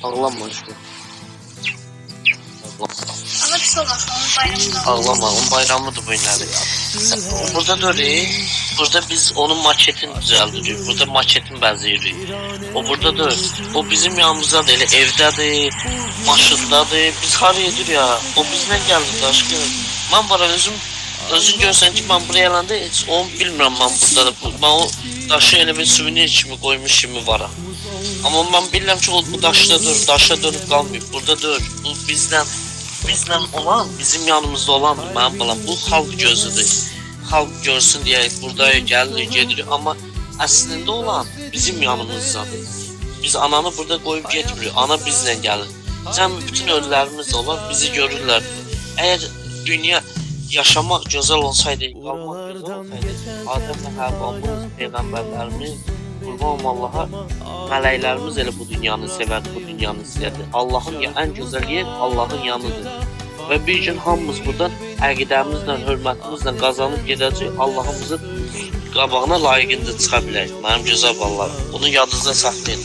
Ağlama aşkım. Ama pis olmaz. Onun bayramında. Ağlama, onun bayramıdır bu günləri. Burada dur, burada biz onun maçetini düzəldirik. Burada maçetin bəzəyirik. O buradadır. O bizim yanımızdadır. Elə evdədir, maşındadır. Biz haraya edir ya? O bizlə gəldi aşkım. Mən var özün görsən ki, mən buraya gələndə heç onu bilmirəm mən buradadır. Mən o daşı elə bir suvenir kimi qoymuş kimi var. Amma mən bilirəm ki, o bu daşdadır, daşa dönüb qalmayıb. Buradadır. Bu bizlə olan, bizim yanımızda olandır mənim balam. Bu xalq gözüdür. Xalq görsün deyə burada gəlir, gedir. Amma əslində olan bizim yanımızdadır. Biz ananı burada qoyub getmirik. Ana bizlə gəlir. Sən bütün ölülərimiz olan bizi görürlər. Əgər dünya yaşamaq gözəl olsaydı, qalmaq gözəl olsaydı, Adəm və Həvvamız, peyğəmbərlərimiz, qurban Allaha, mələklərimiz elə bu dünyanı sevərdi, bu dünyanı istəyirdi. Allahın ən gözəl yer Allahın yanıdır. Və bir gün hamımız buradan əqidəmizlə, hörmətimizlə qazanıb gedəcək, Allahımızın qabağına layiqində çıxa bilək. Mənim gözəl ballarım. Bunu yadınızda saxlayın.